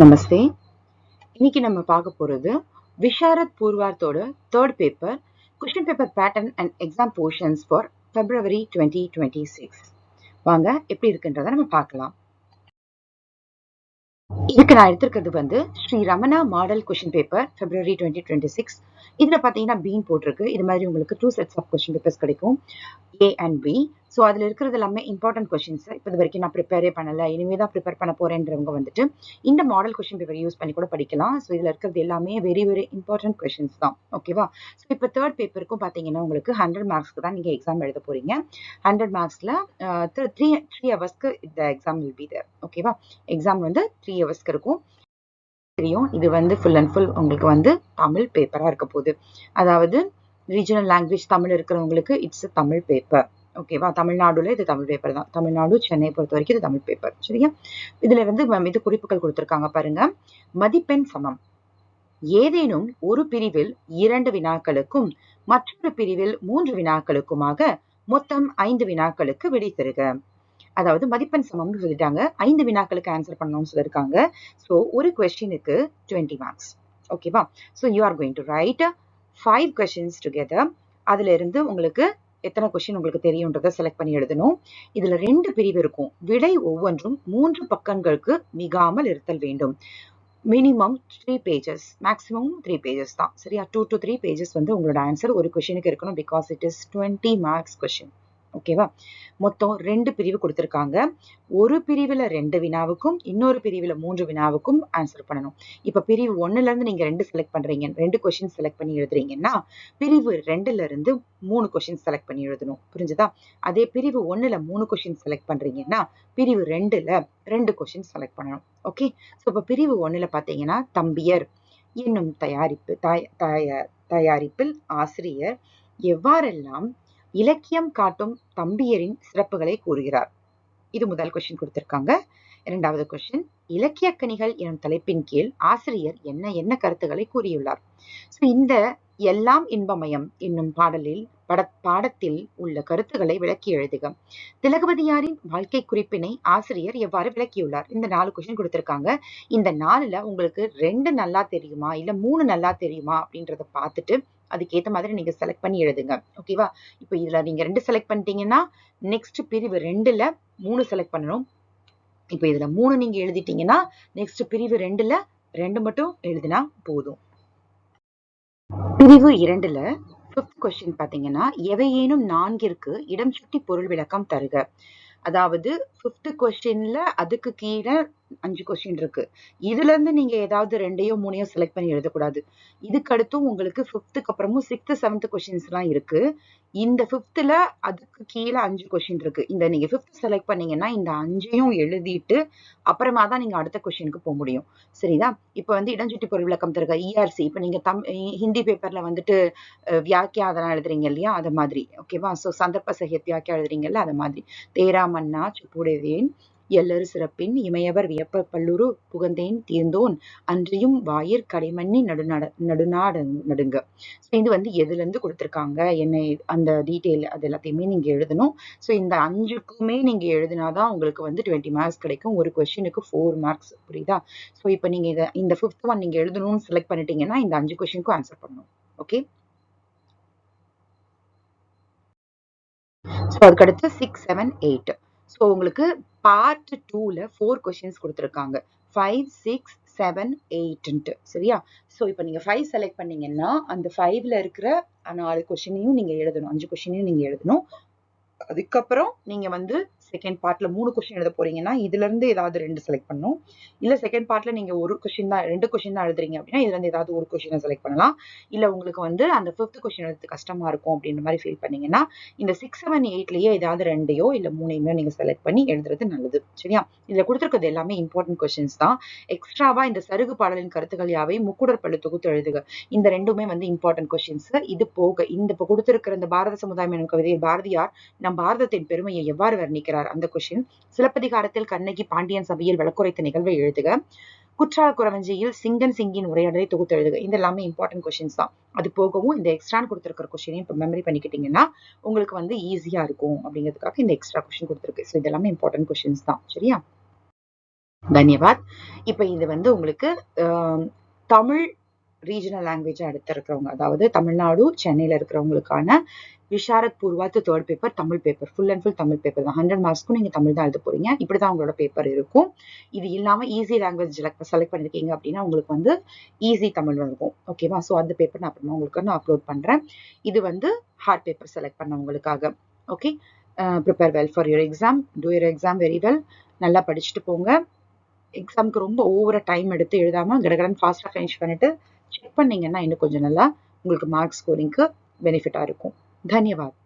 நமஸ்தே. இன்னைக்கு நம்ம பார்க்க போறது விஷாரத் பூர்வார்த்தோட third paper question paper pattern and exam portions for February 2026. வாங்க எப்படி இருக்குன்றத நம்ம பார்க்கலாம். இதுக்கு நான் எடுத்திருக்கிறது வந்து Sri Ramana model question paper February 2026. இதுல பாத்தீங்கன்னா பீன் போட்டிருக்கு. இது மாதிரி உங்களுக்கு 2 sets ஆஃப் கொஸ்டின் பேப்பர்ஸ் கிடைக்கும், A and B. ஸோ அதில் இருக்கிறது எல்லாமே இம்பார்ட்டன்ட் கொஸ்டின்ஸ். இப்போ இது வரைக்கும் நான் ப்ரிப்பேரே பண்ணலை, இனிமேல் தான் ப்ரிப்பேர் பண்ண போறேன்றவங்க வந்துட்டு இந்த மாடல் கொஸ்டின் பேப்பர் யூஸ் பண்ணி கூட படிக்கலாம். ஸோ இதில் இருக்கிறது எல்லாமே வெரி வெரி இம்பார்ட்டன்ட் கொஸ்டின்ஸ் தான். ஓகேவா? ஸோ இப்போ தேர்ட் பேப்பருக்கும் பார்த்தீங்கன்னா உங்களுக்கு 100 மார்க்ஸ்க்கு தான் நீங்கள் எக்ஸாம் எழுத போறீங்க. 100 மார்க்ஸில் 3 ஹவர்ஸ்க்கு இந்த எக்ஸாம் வில் பி தேர். ஓகேவா? எக்ஸாம் வந்து 3 ஹவர்ஸ்க்கு இருக்கும். தெரியும், இது வந்து ஃபுல் அண்ட் ஃபுல் உங்களுக்கு வந்து தமிழ் பேப்பரா இருக்க போகுது. அதாவது ரீஜனல் லாங்குவேஜ் தமிழ் இருக்கிறவங்களுக்கு இட்ஸ் தமிழ் பேப்பர். ஓகேவா? தமிழ்நாடுல இது தமிழ் பேப்பர் தான். தமிழ்நாடு சென்னை பொறுத்த வரைக்கும் இது தமிழ் பேப்பர். சரியா? இதுல வந்து இது குறிப்புகள் கொடுத்திருக்காங்க பாருங்க. மதிப்பெண் சமம். ஏதேனும் ஒரு பிரிவில் 2 வினாக்களுக்கும் மற்றொரு பிரிவில் 3 வினாக்களுக்குமாக மொத்தம் 5 வினாக்களுக்கு விடை தருக. அதாவது மதிப்பெண் சமம்னு சொல்லிட்டாங்க, 5 வினாக்களுக்கு ஆன்சர் பண்ணணும்னு சொல்லியிருக்காங்க. ஸோ ஒரு கொஸ்டினுக்கு 20 மார்க்ஸ். ஓகேவா? So you are going to right 5 questions together. அதுல இருந்து உங்களுக்கு எத்தனை கொஸ்டின் உங்களுக்கு தெரியும்ன்றதை செலக்ட் பண்ணி எழுதணும். இதுல 2 பிரிவு இருக்கும். விடை ஒவ்வொன்றும் 3 பக்கங்களுக்கு மிகாமல் இருத்தல் வேண்டும். மினிமம் 3 பேஜஸ், மேக்ஸிமம் 3 பேஜஸ் தான். சரியா? 2 to 3 பேஜஸ் வந்து உங்களோட ஆன்சர் ஒரு கொஸ்டினுக்கு இருக்கணும். Because it is 20 marks question. ஓகேவா? மொத்தம் 2 பிரிவு கொடுத்திருக்காங்க. ஒரு பிரிவுல 2 வினாவுக்கும் இன்னொரு பிரிவுல 3 வினாவுக்கும் ஆன்சர் பண்ணணும். இப்ப பிரிவு 1ல இருந்து நீங்க 2 செலக்ட் பண்றீங்க, 2 கொஸ்டின் செலக்ட் பண்ணி எழுதுறீங்கன்னா பிரிவு 2ல இருந்து 3 கொஸ்டின் செலக்ட் பண்ணி எழுதணும். புரிஞ்சுதா? அதே பிரிவு 1ல 3 கொஸ்டின் செலக்ட் பண்றீங்கன்னா பிரிவு 2ல 2 கொஸ்டின் செலக்ட் பண்ணணும். ஓகே? ஸோ இப்ப பிரிவு 1ல பாத்தீங்கன்னா தம்பியர் என்னும் தயாரிப்பில் ஆசிரியர் எவ்வாறெல்லாம் இலக்கியம் காட்டும் தம்பியரின் சிறப்புகளை கூறுகிறார். இது முதல் கொஸ்டின் கொடுத்திருக்காங்க. இரண்டாவது கொஸ்டின், இலக்கிய கனிகள் எனும் தலைப்பின் கீழ் ஆசிரியர் என்ன என்ன கருத்துக்களை கூறியுள்ளார். ஸோ இந்த எல்லாம் இன்பமயம் என்னும் பாடத்தில் உள்ள கருத்துக்களை விளக்கி எழுதுக. திலகவதியாரின் வாழ்க்கை குறிப்பினை ஆசிரியர் எவ்வாறு விளக்கியுள்ளார். இந்த 4 கொஸ்டின் கொடுத்திருக்காங்க. இந்த 4ல உங்களுக்கு 2 நல்லா தெரியுமா இல்ல 3 நல்லா தெரியுமா அப்படின்றத பார்த்துட்டு அதுக்கேற்ற மாதிரி நீங்க செலக்ட் பண்ணி எழுதுங்க. ஓகேவா? இப்போ இதுல நீங்க 2 செலக்ட் பண்ணிட்டீங்கன்னா நெக்ஸ்ட் பிரிவு 2ல 3 செலக்ட் பண்ணணும். இப்போ இதுல 3 நீங்க எழுதிட்டீங்கன்னா நெக்ஸ்ட் பிரிவு 2ல 2 மட்டும் எழுதினா போதும். பிரிவு 2ல 5th கொஸ்டின் பாத்தீங்கன்னா எவையேனும் 4ற்கு இடம் சுட்டி பொருள் விளக்கம் தருக. அதாவது 5th கொஸ்டின்ல அதுக்கு கீழே 5 கொஸ்டின் இருக்கு. இதுல இருந்து நீங்க ஏதாவது 2யோ 3யோ செலக்ட் பண்ணி எழுதக்கூடாது. இதுக்கு அடுத்தும் உங்களுக்கு 5th அப்புறமும் 6th 7th கொஸ்டின்ஸ் எல்லாம் இருக்கு. இந்த 5th அதுக்கு கீழே 5 கொஸ்டின் இருக்கு. இந்த நீங்க 5th செலக்ட் பண்ணீங்கன்னா இந்த 5யும் எழுதிட்டு அப்புறமா தான் நீங்க அடுத்த கொஸ்டினுக்கு போக முடியும். சரிதா? இப்ப வந்து இடஞ்சுட்டி பொருள் விளக்கம் தருக ERC. இப்ப நீங்க ஹிந்தி பேப்பர்ல வந்துட்டு வியாக்கியா அதெல்லாம் எழுதுறீங்க இல்லையா, அது மாதிரி. ஓகேவா? சோ சந்தர்ப்ப சகித் வியாக்கியா எழுதுறீங்கல்ல, அது மாதிரி. தேரா மன்னா சுப்புடையவேன் எல்லரு சிறப்பின் இமையவர் வியப்ப பல்லுரு புகந்தேன் தீர்ந்தோன் அன்றியும் வாயிற் கடைமண்ணி நடுங்க. இது வந்து எதுல இருந்து கொடுத்திருக்காங்க என்ன அந்த டீட்டெயில் அது எல்லாத்தையுமே நீங்க எழுதணும். ஸோ இந்த 5க்குமே நீங்க எழுதினாதான் உங்களுக்கு வந்து 20 மார்க்ஸ் கிடைக்கும். ஒரு கொஸ்டினுக்கு 4 மார்க்ஸ். புரியுதா? ஸோ இப்போ நீங்க இந்த 5th ஒன் நீங்க எழுதணும்னு செலக்ட் பண்ணிட்டீங்கன்னா இந்த 5 கொஸ்டினுக்கும் ஆன்சர் பண்ணணும். ஓகே? ஸோ அதுக்கடுத்து 6, 7, 8. ஸோ உங்களுக்கு பார்ட் 2ல 4 கொஸ்டின்ஸ் கொடுத்துருக்காங்க. 5, 6, 7, 8. சரியா? ஸோ இப்போ நீங்க 5 செலக்ட் பண்ணீங்கன்னா அந்த 5ல இருக்கிற 4 கொஸ்டினையும் நீங்க எழுதணும், 5 கொஸ்டினையும் நீங்க எழுதணும். அதுக்கப்புறம் நீங்க வந்து செகண்ட் பார்ட்ல 3 கொஸ்டின் எழுத போறீங்கன்னா இதுல இருந்து ஏதாவது 2 செலக்ட் பண்ணணும். இல்ல செகண்ட் பார்ட்ல நீங்க ஒரு கொஸ்டின் தான் 2 கொஸ்டின் தான் எழுதுறீங்க அப்படின்னா இதுல இருந்து ஏதாவது ஒரு கொஸ்டினை செலக்ட் பண்ணலாம். இல்ல உங்களுக்கு வந்து அந்த 5th கொஸ்டின் எழுதுறது கஷ்டமா இருக்கும் அப்படின்ற மாதிரி ஃபீல் பண்ணீங்கன்னா இந்த 6, 7, 8லயே ஏதாவது 2யோ இல்ல 3யோ நீங்க செலக்ட் பண்ணி எழுதுறது நல்லது. சரியா? இதுல கொடுத்திருக்கிறது எல்லாமே இம்பார்ட்டன்ட் கொஸ்டின்ஸ் தான். எக்ஸ்ட்ராவா இந்த சருகு பாடலின் கருத்துக்கள் யாவை முக்குடர் பள்ளு தொகுத்து எழுதுக. இந்த 2மே வந்து இம்பார்ட்டன்ட் கொஸ்டின்ஸ். இது போக இந்த இப்போ கொடுத்திருக்கிற இந்த பாரத சமுதாயம் எனும் கவிதையில் பாரதியார் நம் பாரதத்தின் பெருமையை எவ்வாறு வர்ணிக்கிறார். அந்த கொஸ்டின். சிலப்பதிகாரத்தில் கண்ணகி பாண்டியன் சபையில் வழக்குரைத்த நிகழ்வை எழுதுக. குற்றால குறவஞ்சியில் சிங்கன் சிங்கின் உரையாடலை தொகுத்து எழுதுக. இது எல்லாமே இம்பார்ட்டன்ட் கொஸ்டின்ஸ் தான். அது போகவும் இந்த எக்ஸ்ட்ரான்னு கொடுத்திருக்கிற கொஸ்டினையும் இப்போ மெமரி பண்ணிக்கிட்டீங்கன்னா உங்களுக்கு வந்து ஈஸியா இருக்கும் அப்படிங்கிறதுக்காக இந்த எக்ஸ்ட்ரா கொஸ்டின் கொடுத்திருக்கு. ஸோ இதெல்லாமே இம்பார்ட்டன்ட் கொஸ்டின்ஸ் தான். சரியா? தன்யவாத். இப்போ இது வந்து உங்களுக்கு தமிழ் ரீஜனல் லாங்குவேஜ் அடுத்து இருக்கிறவங்க, அதாவது தமிழ்நாடு சென்னையில் இருக்கிறவங்களுக்கான Visharad பூர்வாத்து third paper Tamil paper, full and full Tamil paper தான். 100 மார்க்ஸ்க்கும் நீங்கள் தமிழ் தான் எழுத போறீங்க. இப்படி தான் உங்களோட பேப்பர் இருக்கும். இது இல்லாமல் ஈஸி லாங்குவேஜ் செலக்ட் பண்ணியிருக்கீங்க அப்படின்னா உங்களுக்கு வந்து ஈஸி தமிழ் இருக்கும். ஓகேவா? ஸோ அந்த பேப்பர் நான் அப்புறமா உங்களுக்கு நான் அப்லோட் பண்ணுறேன். இது வந்து ஹார்ட் பேப்பர் செலக்ட் பண்ணவங்களுக்காக. Okay, prepare well for your exam. Do your exam very well. நல்லா படிச்சுட்டு போங்க. எக்ஸாமுக்கு ரொம்ப ஓவரா டைம் எடுத்து எழுதாமல் கடகடன் ஃபாஸ்ட்டாக ஃபினிஷ் பண்ணிட்டு செக் பண்ணீங்கன்னா இன்னும் கொஞ்சம் நல்லா உங்களுக்கு மார்க் ஸ்கோரிங்க்கு பெனிஃபிட்டாக இருக்கும். धन्यवाद।